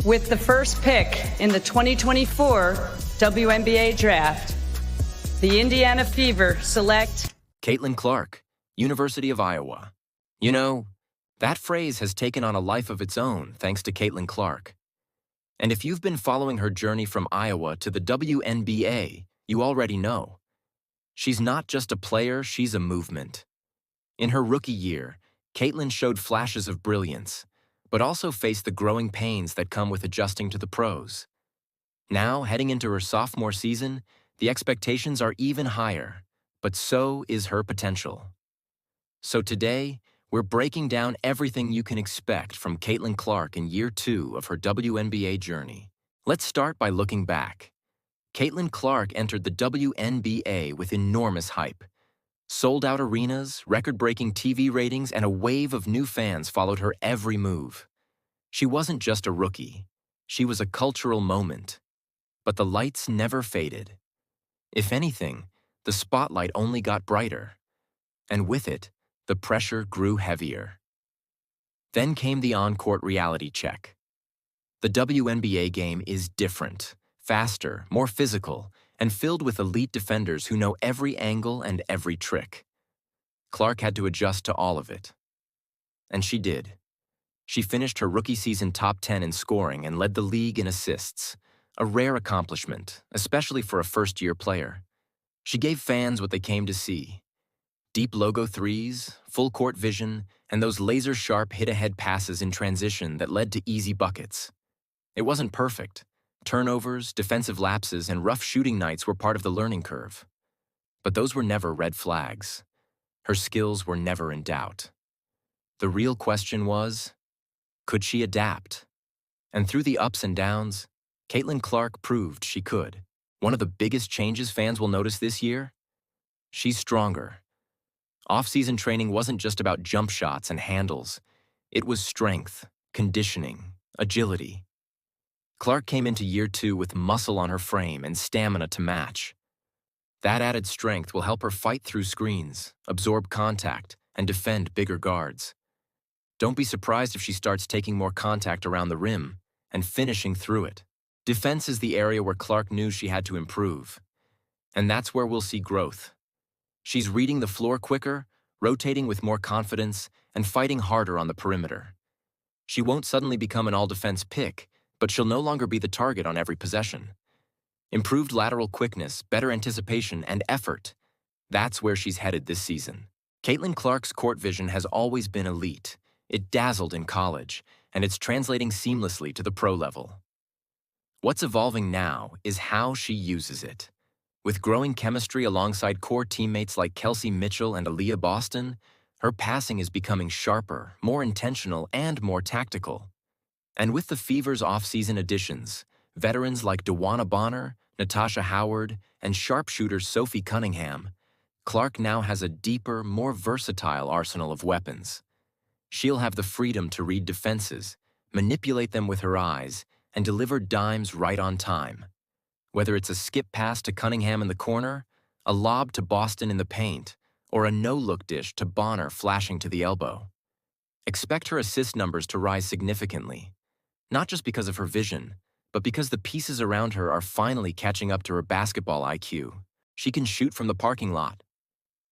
With the first pick in the 2024 WNBA Draft, the Indiana Fever select Caitlin Clark, University of Iowa. You know, that phrase has taken on a life of its own thanks to Caitlin Clark. And if you've been following her journey from Iowa to the WNBA, you already know. She's not just a player, she's a movement. In her rookie year, Caitlin showed flashes of brilliance, but also faced the growing pains that come with adjusting to the pros. Now, heading into her sophomore season, the expectations are even higher, but so is her potential. So today, we're breaking down everything you can expect from Caitlin Clark in year 2 of her WNBA journey. Let's start by looking back. Caitlin Clark entered the WNBA with enormous hype. Sold-out arenas, record-breaking TV ratings, and a wave of new fans followed her every move. She wasn't just a rookie. She was a cultural moment. But the lights never faded. If anything, the spotlight only got brighter. And with it, the pressure grew heavier. Then came the on-court reality check. The WNBA game is different, faster, more physical, and filled with elite defenders who know every angle and every trick. Clark had to adjust to all of it. And she did. She finished her rookie season top 10 in scoring and led the league in assists, a rare accomplishment, especially for a first-year player. She gave fans what they came to see. Deep logo threes, full-court vision, and those laser-sharp hit-ahead passes in transition that led to easy buckets. It wasn't perfect. Turnovers, defensive lapses, and rough shooting nights were part of the learning curve. But those were never red flags. Her skills were never in doubt. The real question was, could she adapt? And through the ups and downs, Caitlin Clark proved she could. One of the biggest changes fans will notice this year? She's stronger. Off-season training wasn't just about jump shots and handles. It was strength, conditioning, agility. Clark came into year 2 with muscle on her frame and stamina to match. That added strength will help her fight through screens, absorb contact, and defend bigger guards. Don't be surprised if she starts taking more contact around the rim and finishing through it. Defense is the area where Clark knew she had to improve. And that's where we'll see growth. She's reading the floor quicker, rotating with more confidence, and fighting harder on the perimeter. She won't suddenly become an all-defense pick, but she'll no longer be the target on every possession. Improved lateral quickness, better anticipation, and effort. That's where she's headed this season. Caitlin Clark's court vision has always been elite. It dazzled in college, and it's translating seamlessly to the pro level. What's evolving now is how she uses it. With growing chemistry alongside core teammates like Kelsey Mitchell and Aaliyah Boston, her passing is becoming sharper, more intentional, and more tactical. And with the Fever's off-season additions, veterans like DeWanna Bonner, Natasha Howard, and sharpshooter Sophie Cunningham, Clark now has a deeper, more versatile arsenal of weapons. She'll have the freedom to read defenses, manipulate them with her eyes, and deliver dimes right on time. Whether it's a skip pass to Cunningham in the corner, a lob to Boston in the paint, or a no-look dish to Bonner flashing to the elbow. Expect her assist numbers to rise significantly, not just because of her vision, but because the pieces around her are finally catching up to her basketball IQ. She can shoot from the parking lot.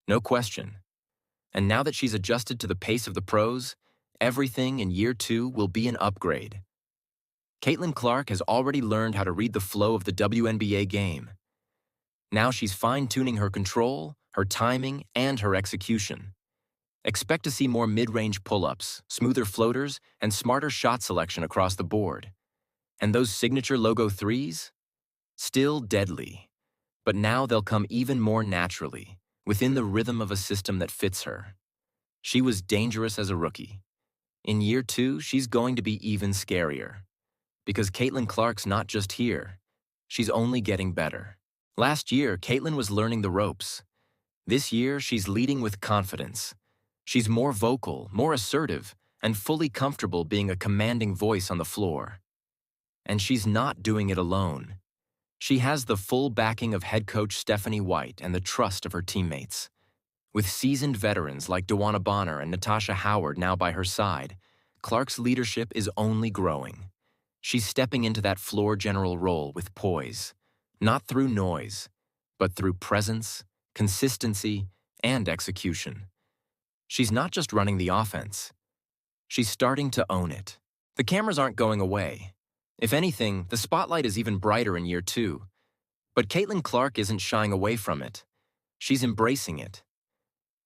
No question. And now that she's adjusted to the pace of the pros, everything in year 2 will be an upgrade. Caitlin Clark has already learned how to read the flow of the WNBA game. Now she's fine-tuning her control, her timing, and her execution. Expect to see more mid-range pull-ups, smoother floaters, and smarter shot selection across the board. And those signature logo threes? Still deadly. But now they'll come even more naturally, within the rhythm of a system that fits her. She was dangerous as a rookie. In year 2, she's going to be even scarier. Because Caitlin Clark's not just here. She's only getting better. Last year, Caitlin was learning the ropes. This year, she's leading with confidence. She's more vocal, more assertive, and fully comfortable being a commanding voice on the floor. And she's not doing it alone. She has the full backing of head coach Stephanie White and the trust of her teammates. With seasoned veterans like DeWanna Bonner and Natasha Howard now by her side, Clark's leadership is only growing. She's stepping into that floor general role with poise, not through noise, but through presence, consistency, and execution. She's not just running the offense, she's starting to own it. The cameras aren't going away. If anything, the spotlight is even brighter in year 2. But Caitlin Clark isn't shying away from it. She's embracing it.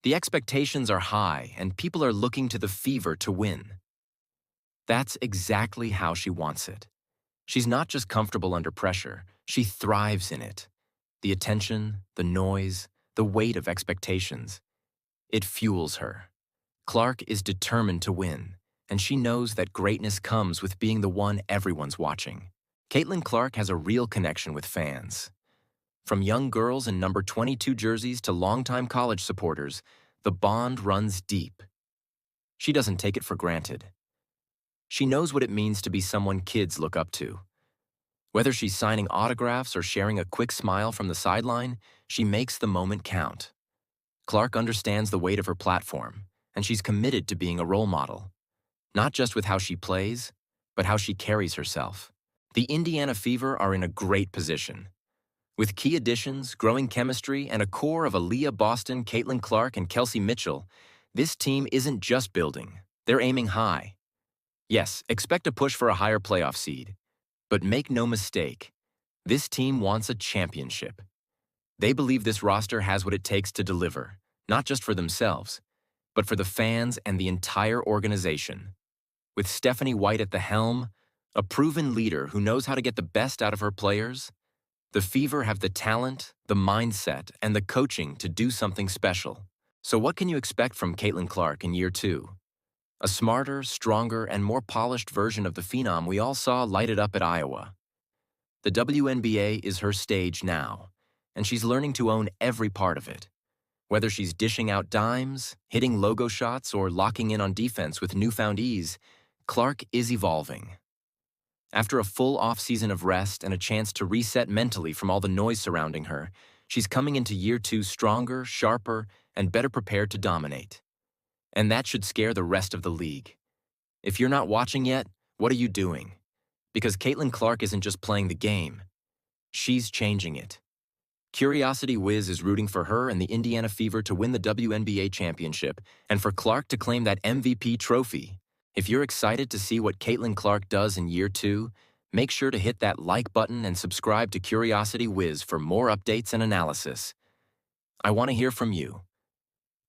The expectations are high, and people are looking to the Fever to win. That's exactly how she wants it. She's not just comfortable under pressure, she thrives in it. The attention, the noise, the weight of expectations. It fuels her. Clark is determined to win, and she knows that greatness comes with being the one everyone's watching. Caitlin Clark has a real connection with fans. From young girls in number 22 jerseys to longtime college supporters, the bond runs deep. She doesn't take it for granted. She knows what it means to be someone kids look up to. Whether she's signing autographs or sharing a quick smile from the sideline, she makes the moment count. Clark understands the weight of her platform, and she's committed to being a role model. Not just with how she plays, but how she carries herself. The Indiana Fever are in a great position. With key additions, growing chemistry, and a core of Aaliyah Boston, Caitlin Clark, and Kelsey Mitchell, this team isn't just building, they're aiming high. Yes, expect a push for a higher playoff seed. But make no mistake, this team wants a championship. They believe this roster has what it takes to deliver, not just for themselves, but for the fans and the entire organization. With Stephanie White at the helm, a proven leader who knows how to get the best out of her players, the Fever have the talent, the mindset, and the coaching to do something special. So what can you expect from Caitlin Clark in year 2? A smarter, stronger, and more polished version of the phenom we all saw lighted up at Iowa. The WNBA is her stage now, and she's learning to own every part of it. Whether she's dishing out dimes, hitting logo shots, or locking in on defense with newfound ease, Clark is evolving. After a full offseason of rest and a chance to reset mentally from all the noise surrounding her, she's coming into year 2 stronger, sharper, and better prepared to dominate. And that should scare the rest of the league. If you're not watching yet, what are you doing? Because Caitlin Clark isn't just playing the game. She's changing it. Curiosity Wiz is rooting for her and the Indiana Fever to win the WNBA championship and for Clark to claim that MVP trophy. If you're excited to see what Caitlin Clark does in year 2, make sure to hit that like button and subscribe to Curiosity Wiz for more updates and analysis. I want to hear from you.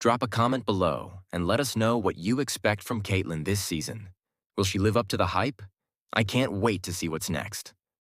Drop a comment below and let us know what you expect from Caitlin this season. Will she live up to the hype? I can't wait to see what's next.